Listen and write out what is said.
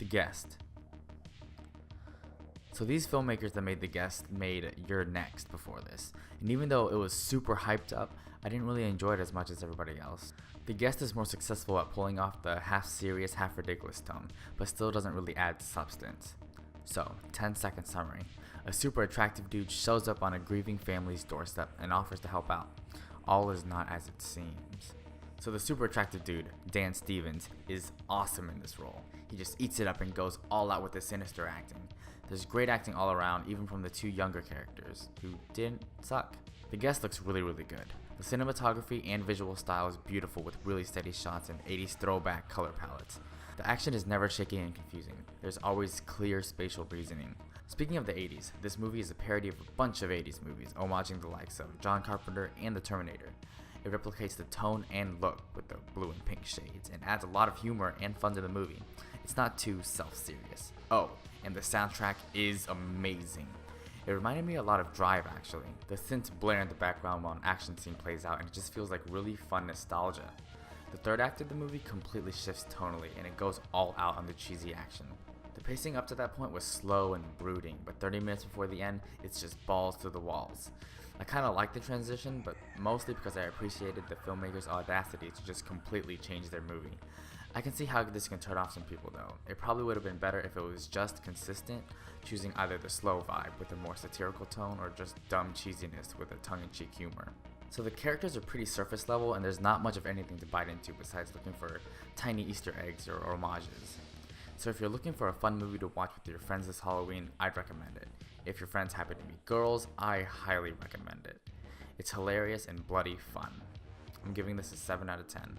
The Guest. So these filmmakers that made The Guest made You're Next before this, and even though it was super hyped up, I didn't really enjoy it as much as everybody else. The Guest is more successful at pulling off the half serious, half ridiculous tone, but still doesn't really add substance. So, 10-second summary. A super attractive dude shows up on a grieving family's doorstep and offers to help out. All is not as it seems. So the super attractive dude, Dan Stevens, is awesome in this role. He just eats it up and goes all out with the sinister acting. There's great acting all around, even from the two younger characters, who didn't suck. The Guest looks really good. The cinematography and visual style is beautiful with really steady shots and 80s throwback color palettes. The action is never shaky and confusing. There's always clear spatial reasoning. Speaking of the 80s, this movie is a parody of a bunch of 80s movies, homaging the likes of John Carpenter and The Terminator. It replicates the tone and look with the blue and pink shades and adds a lot of humor and fun to the movie. It's not too self-serious. Oh, and the soundtrack is amazing. It reminded me a lot of Drive actually. The synths blare in the background while an action scene plays out and it just feels like really fun nostalgia. The third act of the movie completely shifts tonally and it goes all out on the cheesy action. The pacing up to that point was slow and brooding, but 30 minutes before the end, it's just balls to the walls. I kinda liked the transition, but mostly because I appreciated the filmmaker's audacity to just completely change their movie. I can see how this can turn off some people though. It probably would have been better if it was just consistent, choosing either the slow vibe with a more satirical tone or just dumb cheesiness with a tongue-in-cheek humor. So the characters are pretty surface level and there's not much of anything to bite into besides looking for tiny Easter eggs or homages. So if you're looking for a fun movie to watch with your friends this Halloween, I'd recommend it. If your friends happen to be girls, I highly recommend it. It's hilarious and bloody fun. I'm giving this a 7 out of 10.